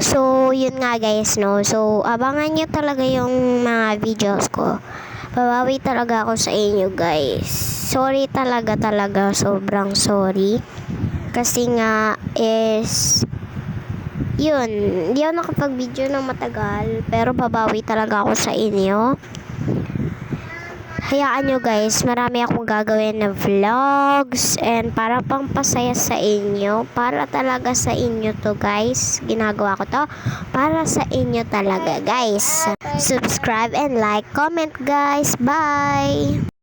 So, yun nga guys, no. So, abangan nyo talaga yung mga videos ko. Babawi talaga ako sa inyo guys. Sorry talaga, sobrang sorry. Kasi nga is yun, hindi ako nakapag-video ng matagal, pero babawi talaga ako sa inyo. Hayaan nyo guys, marami akong gagawin na vlogs and para pang pasaya sa inyo. Para talaga sa inyo to guys. Ginagawa ko to para sa inyo talaga guys. Subscribe and like, comment guys. Bye!